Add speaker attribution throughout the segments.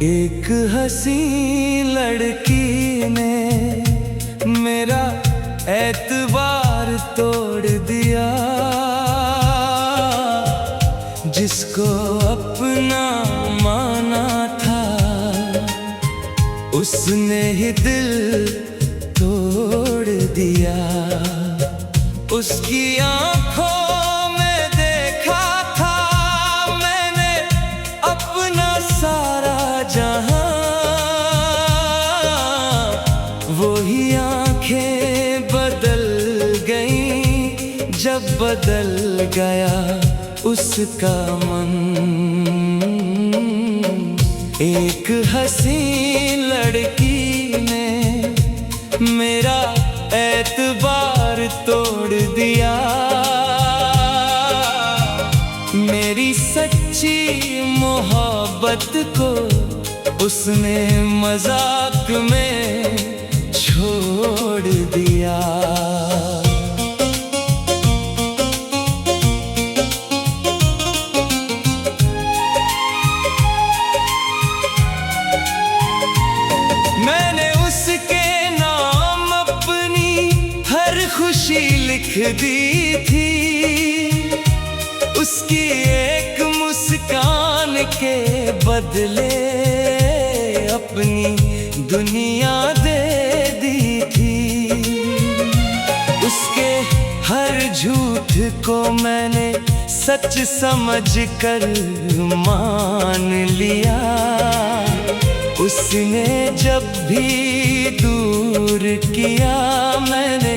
Speaker 1: एक हंसी लड़की ने मेरा एतबार तोड़ दिया। जिसको अपना माना था उसने ही दिल तोड़ दिया। उसकी आंखों में देखा था मैंने अपना सारा जहां। वही आंखें बदल गईं जब बदल गया उसका मन। एक हंसी लड़की ने मेरा एतबार तोड़ दिया। मेरी सच्ची मोहब्बत को उसने मजाक में छोड़ दिया। मैंने उसके नाम अपनी हर खुशी लिख दी थी। उसकी एक मुस्कान के बदले अपनी दुनिया दे दी थी। उसके हर झूठ को मैंने सच समझकर मान लिया। उसने जब भी दूर किया मैंने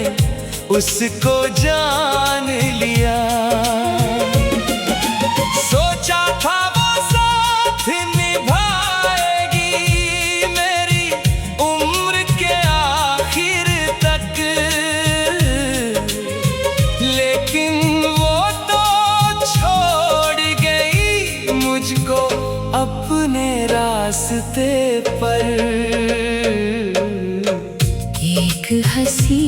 Speaker 1: उसको जान लिया। सोचा था वो साथ निभाएगी मेरी उम्र के आखिर तक, लेकिन वो तो छोड़ गई मुझको अपने रास्ते पर।
Speaker 2: एक हंसी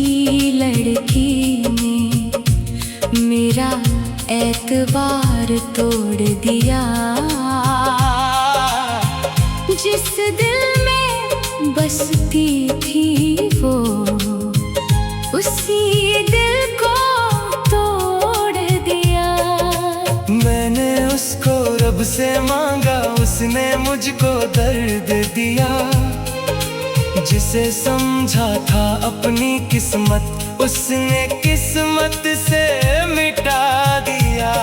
Speaker 2: लड़की ने मेरा एतबार तोड़ दिया। जिस दिल में बसती थी वो उसी दिल को तोड़ दिया।
Speaker 1: मैंने उसको रब से मांगा उसने मुझको दर्द दिया। जिसे समझा था अपनी किस्मत उसने किस्मत से मिटा दिया।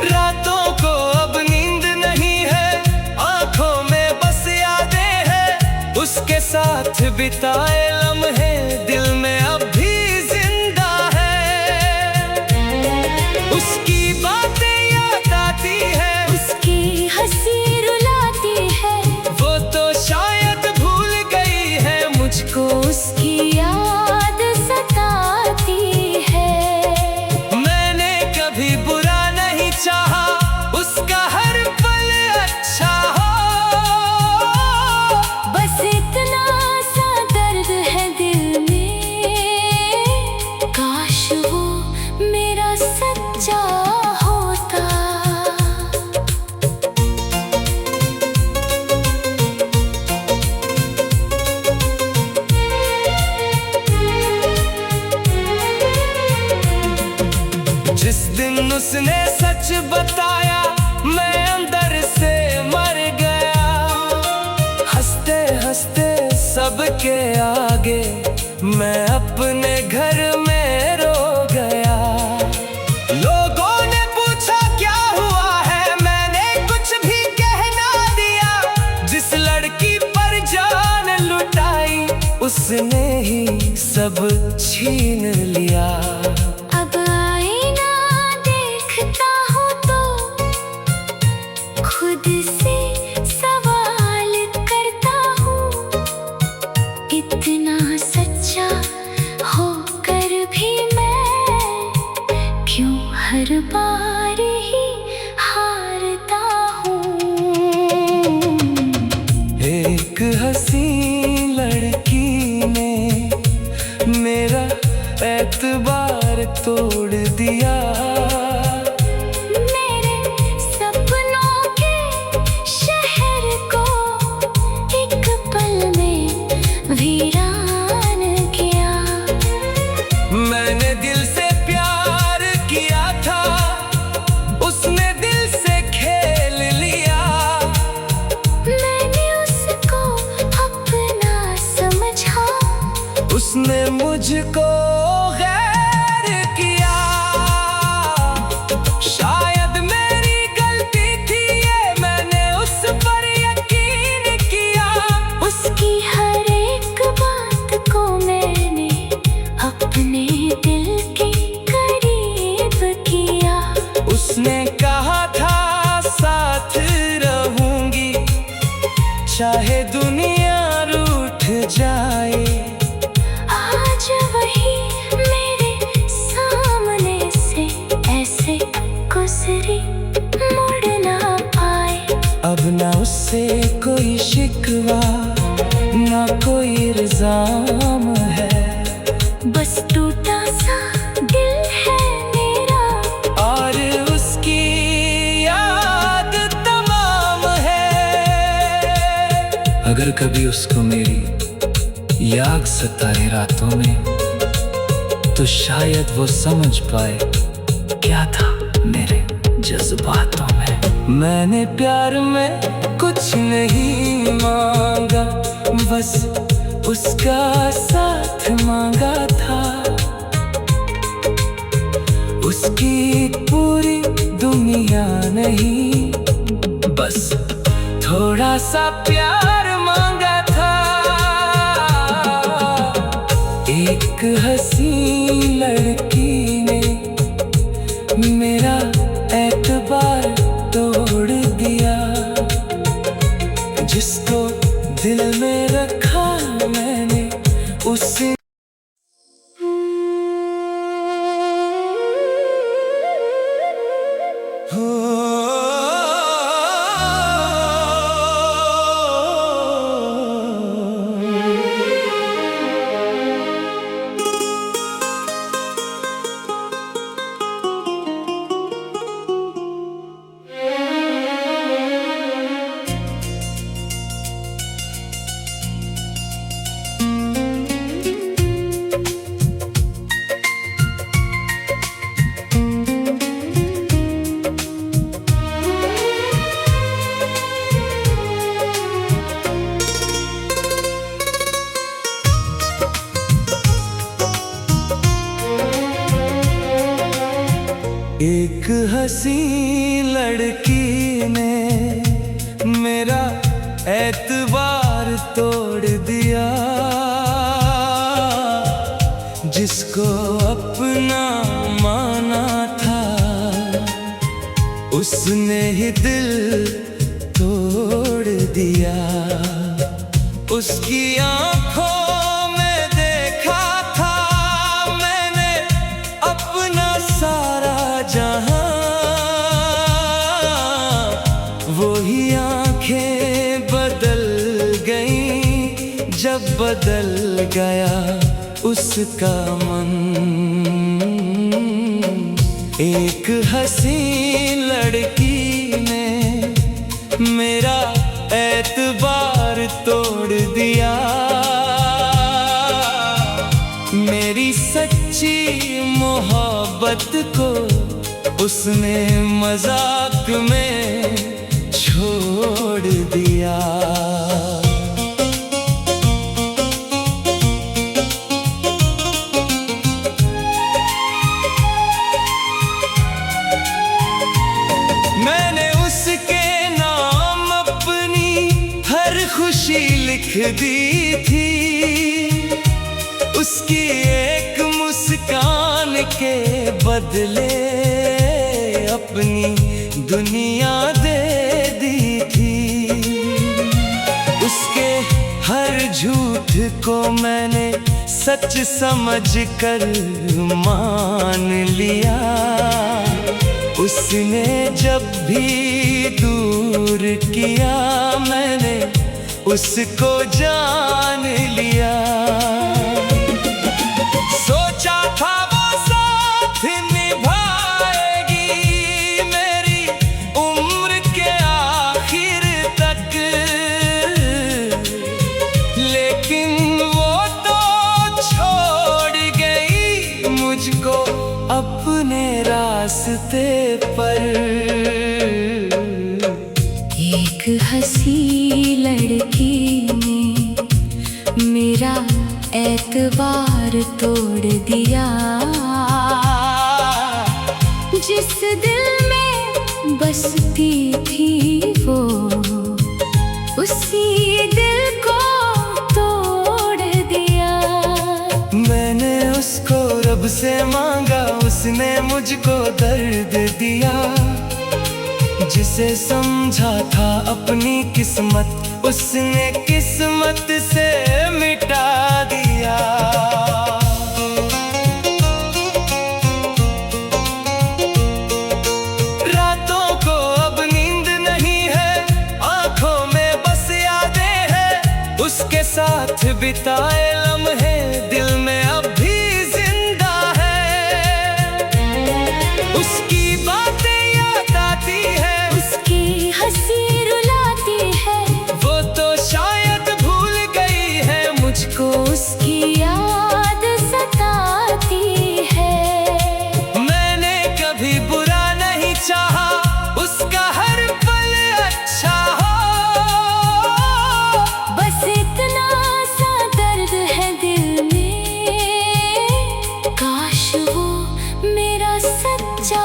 Speaker 1: रातों को अब नींद नहीं है आंखों में बस यादें हैं। उसके साथ बिताए लम्हे दिल में अब भी जिंदा है। उसकी बातें याद आती है
Speaker 2: उसकी हंसी रुलाती है।
Speaker 1: वो तो शायद भूल गई है
Speaker 2: मुझको उसकी याद सताती है।
Speaker 1: मैंने कभी बुरा नहीं चाहा उसका हर पल अच्छा हो।
Speaker 2: बस इतना सा दर्द है दिल में, काश वो मेरा सच्चा होता।
Speaker 1: जिस दिन उसने सच बताया मैं अंदर से मर गया। हंसते हंसते सबके आगे मैं अपने घर में रो गया। लोगों ने पूछा क्या हुआ है मैंने कुछ भी कह ना दिया। जिस लड़की पर जान लुटाई उसने ही सब छीन लिया।
Speaker 2: अब आईना देखता हूँ तो खुद से सवाल करता हूँ। इतना सच्चा होकर भी मैं क्यों हर बार ही हारता हूँ।
Speaker 1: एक हंसी लड़की ने मेरा एतबार तोड़ दिया। उसने मुझको गैर किया। शायद मेरी गलती थी ये, मैंने उस पर यकीन किया।
Speaker 2: उसकी हर एक बात को मैंने अपने दिल के करीब किया।
Speaker 1: उसने कहा था साथ रहूंगी, चाहे दुनिया रूठ जाए।
Speaker 2: आज वही मेरे सामने से ऐसे गुजरी, मुड़ ना पाए।
Speaker 1: अब ना उससे कोई शिकवा, ना कोई इल्जाम है।
Speaker 2: बस टूटा सा दिल है मेरा,
Speaker 1: और उसकी याद तमाम है। अगर कभी उसको मेरी याद सताए रातों में, तो शायद वो समझ पाए क्या था मेरे जज्बातों में। मैंने प्यार में कुछ नहीं मांगा, बस उसका साथ मांगा था। उसकी पूरी दुनिया नहीं, बस थोड़ा सा प्यार मांगा था। एक हसीन लड़की ने मेरा एतबार तोड़ दिया। जिसको दिल में रखा मैंने, उसे एक हसीन लड़की ने मेरा एतबार तोड़ दिया। जिसको अपना माना था, उसने ही दिल तोड़ दिया। उसकी आंखों में देखा था मैंने अपना सारा जहां। वही आंखें बदल गईं जब बदल गया उसका मन। एक हसीन लड़की ने मेरा एतबार तोड़ दिया। मेरी सच्ची मोहब्बत को उसने मजाक में छोड़ दिया। मैंने उसके नाम अपनी हर खुशी लिख दी थी। उसकी एक मुस्कान के बदले अपनी दुनिया दे दी थी। उसके हर झूठ को मैंने सच समझ कर मान लिया। उसने जब भी दूर किया मैंने उसको जान लिया। सोचा था वो साथ निभाएगी मेरी उम्र के आखिर तक, लेकिन वो तो छोड़ गई मुझको अपने रास्ते पर। एक हंसी लड़की ने मेरा
Speaker 2: एतबार तोड़ दिया। जिस दिल में बसती थी वो, उसी दिल को तोड़ दिया।
Speaker 1: मैंने उसको रब से मांगा, उसने मुझको दर्द दिया। जिसे समझा था अपनी किस्मत, उसने किस्मत से मिटा दिया। रातों को अब नींद नहीं है, आंखों में बस यादें हैं। उसके साथ बिताए लम्हे दिल में अब भी जिंदा है। उसकी बातें याद आती है,
Speaker 2: उसकी हंसी रुलाती है।
Speaker 1: वो तो शायद भूल गई है,
Speaker 2: मुझको उसकी याद सताती है।
Speaker 1: मैंने कभी बुरा नहीं चाहा, उसका हर पल अच्छा हो।
Speaker 2: बस इतना सा दर्द है दिल में, काश वो मेरा सच्चा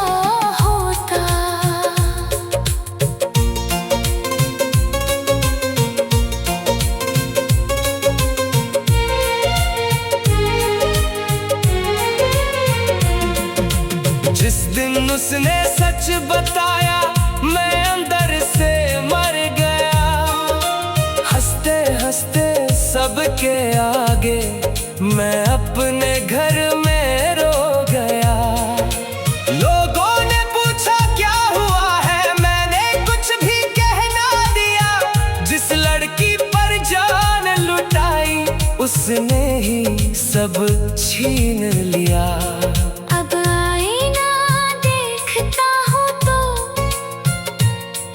Speaker 2: होता।
Speaker 1: जिस दिन उसने सच बताया, मैं अंदर से मर गया। हंसते हंसते सबके आगे मैं अपने घर में रो गया। लोगों ने पूछा क्या हुआ है, मैंने कुछ भी कह ना दिया। जिस लड़की पर जान लुटाई, उसने ही सब छीन लिया।
Speaker 2: अब आईना देखता हूँ तो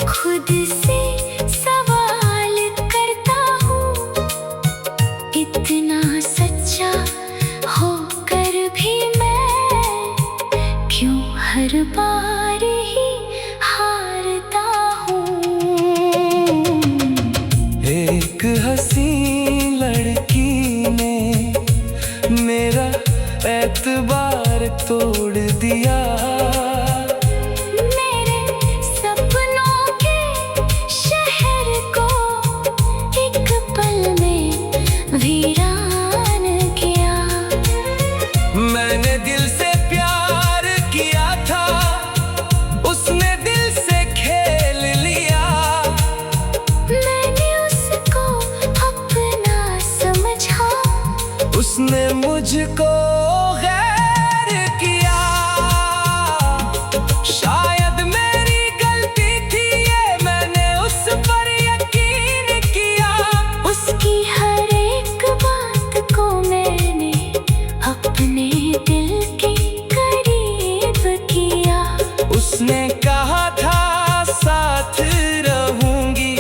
Speaker 2: खुद से सवाल करता हूँ, इतना सच्चा होकर भी मैं क्यों हर बार ही हारता हूँ।
Speaker 1: एक हंसी लड़की ने मेरा एतबार तोड़ दिया।
Speaker 2: मेरे सपनों के शहर को एक पल में वीरान किया।
Speaker 1: मैंने दिल से प्यार किया था, उसने दिल से खेल लिया।
Speaker 2: मैंने उसको अपना समझा,
Speaker 1: उसने मुझको गैर किया। शायद मेरी गलती थी ये, मैंने उस पर यकीन किया।
Speaker 2: उसकी हर एक बात को मैंने अपने दिल के करीब किया।
Speaker 1: उसने कहा था साथ रहूंगी,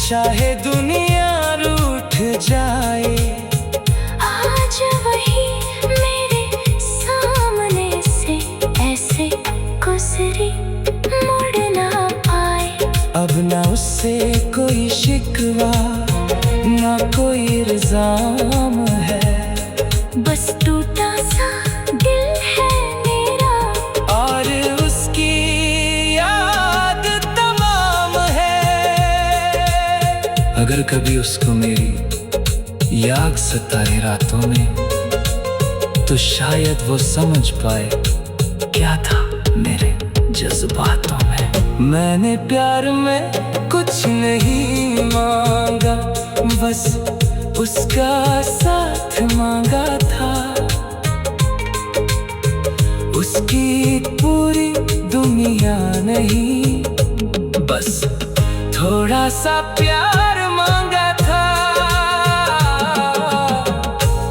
Speaker 1: चाहे दुनिया रूठ जाए।
Speaker 2: आज वही मेरे सामने से ऐसे गुजरी, मुड़ ना पाए।
Speaker 1: अब ना उससे कोई शिकवा, ना कोई इल्जाम है।
Speaker 2: बस टूटा सा दिल है मेरा,
Speaker 1: और उसकी याद तमाम है। अगर कभी उसको मेरी याद सताए रातों में, तो शायद वो समझ पाए क्या था मेरे जज्बातों में। मैंने प्यार में कुछ नहीं मांगा, बस उसका साथ मांगा था। उसकी पूरी दुनिया नहीं, बस थोड़ा सा प्यार मांगा था।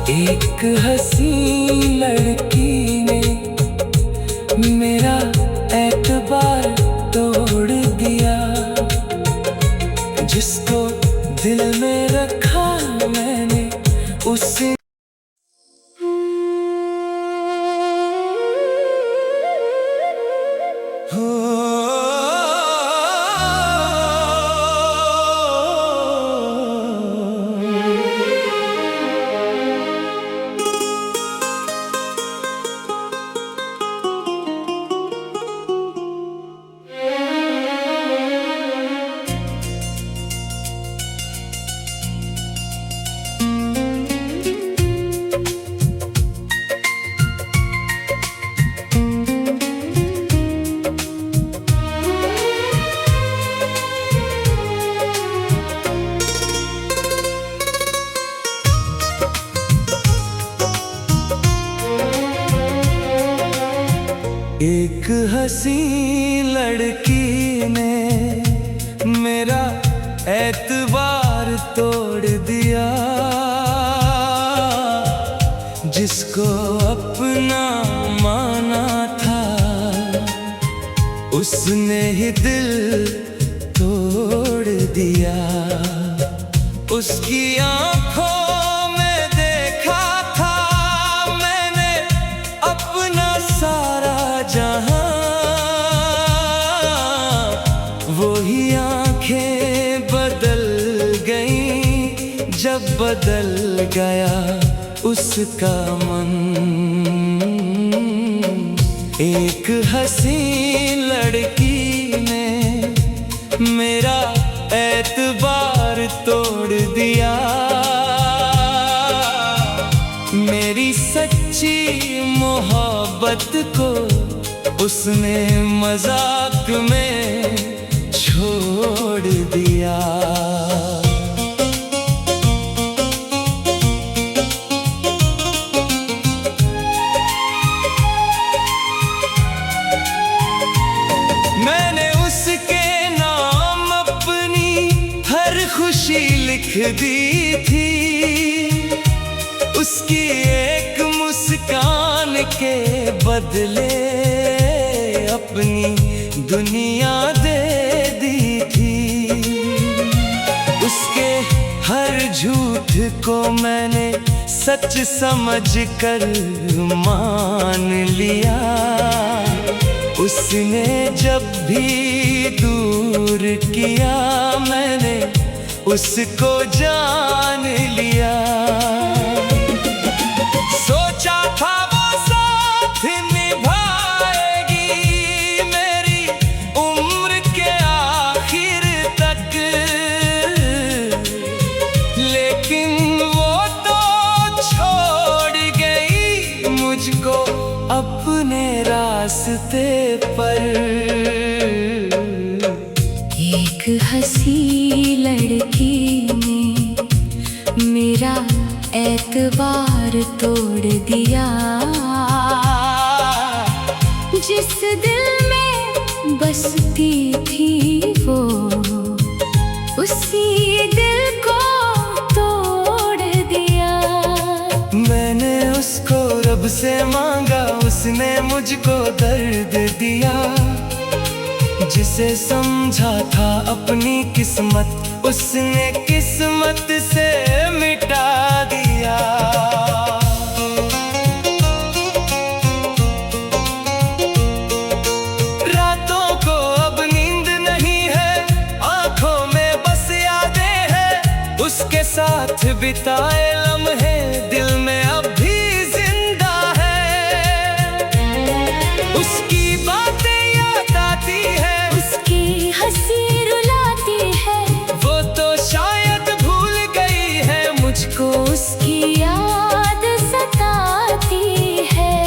Speaker 1: एक हंसी लड़की ने मेरा एतबार तोड़ दिया। जिसको दिल में रखा मैंने, उसे एक हंसी लड़की ने मेरा एतबार तोड़ दिया, जिसको अपना माना था उसने ही दिल तोड़ दिया। उसकी आंखों में देखा था मैंने अपना सारा जहां, वही आंखें बदल गईं जब बदल गया उसका मन। एक हंसी लड़की ने मेरा एतबार तोड़ दिया, मेरी सच्ची मोहब्बत को उसने मजाक में छोड़ दिया। मैंने उसके नाम अपनी हर खुशी लिख दी थी, उसकी एक मुस्कान के बदले अपनी दुनिया दे दी थी। उसके हर झूठ को मैंने सच समझ कर मान लिया, उसने जब भी दूर किया मैंने उसको जान लिया। सोचा था वो साथ निभाएगी मेरी उम्र के आखिर तक, लेकिन वो तो छोड़ गई मुझको अपने रास्ते पर। एक हंसी लड़की ने मेरा एतबार तोड़ दिया, जिस दिल में बसती थी वो उसी दिल को तोड़ दिया। मैंने उसको रब से मांगा, उसने मुझको दर्द दिया, जिसे समझा था अपनी किस्मत उसने किस्मत से मिटा दिया। रातों को अब नींद नहीं है, आंखों में बस यादें हैं, उसके साथ बिताए लम्हे दिल में अब भी जिंदा है। उसकी बातें याद आती है,
Speaker 2: उसकी हंसी रुलाती है,
Speaker 1: वो तो शायद भूल गई है
Speaker 2: मुझको उसकी याद सताती है।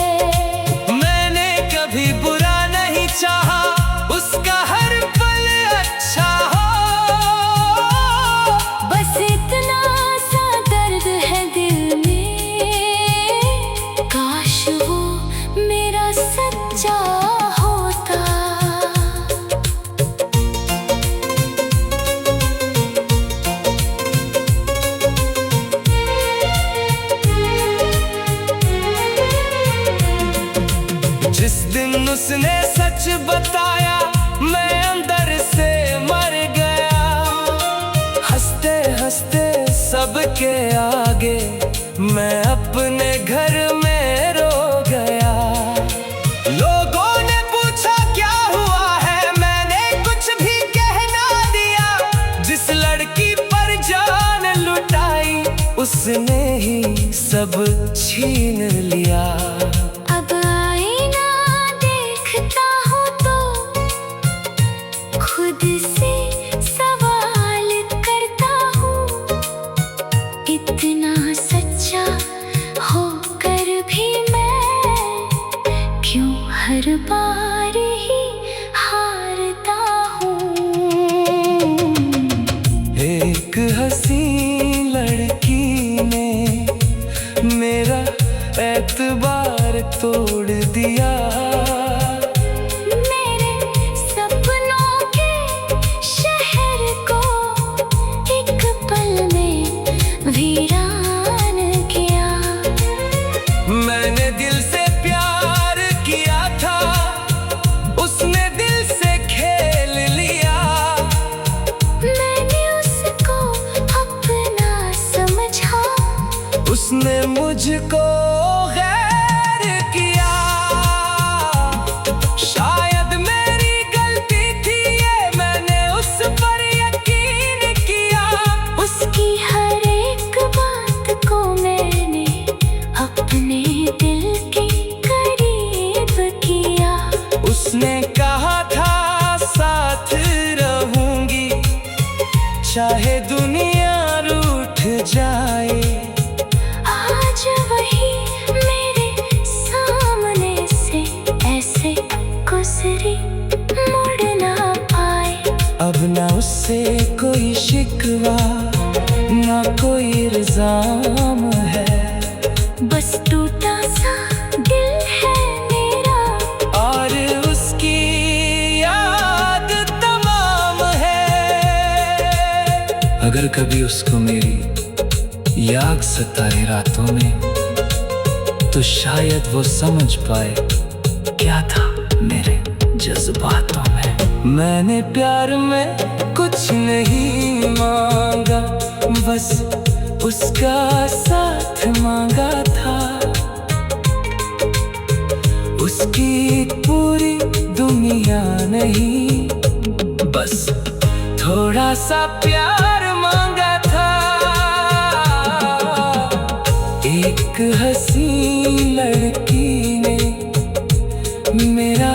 Speaker 1: मैंने कभी बुरा नहीं चाहा, उसका हर पल अच्छा हो,
Speaker 2: बस इतना सा दर्द है दिल में, काश वो मेरा सच्चा होता।
Speaker 1: जिस दिन उसने सच बताया मैं अंदर से मर गया, हंसते हंसते सबके आगे मैं अपने घर में रो गया। लोगों ने पूछा क्या हुआ है, मैंने कुछ भी कह ना दिया, जिस लड़की पर जान लुटाई उसने ही सब छीन लिया।
Speaker 2: अब आईना देखता हूँ तो खुद से सवाल करता हूँ, इतना सच्चा होकर भी मैं क्यों हर बार ही हारता हूँ।
Speaker 1: एक हंसी लड़की ने मेरा एतबार तोड़ दिया, मुझको गैर किया। शायद मेरी गलती थी ये, मैंने उस पर यकीन किया।
Speaker 2: उसकी हर एक बात को मैंने अपने दिल के करीब किया।
Speaker 1: उसने कहा था साथ रहूंगी, चाहे दुनिया रूठ जाए।
Speaker 2: आज वही मेरे सामने से ऐसे गुजरी, मुड़ ना पाए।
Speaker 1: अब ना उससे कोई शिकवा, ना कोई इल्जाम है।
Speaker 2: बस टूटा सा दिल है मेरा,
Speaker 1: और उसकी याद तमाम है। अगर कभी उसको मेरी याद सताए रातों में, तो शायद वो समझ पाए क्या था मेरे जज्बातों में। मैंने प्यार में कुछ नहीं मांगा, बस उसका साथ मांगा था। उसकी पूरी दुनिया नहीं, बस थोड़ा सा प्यार मांगा था। एक हसीन लड़की ने मेरा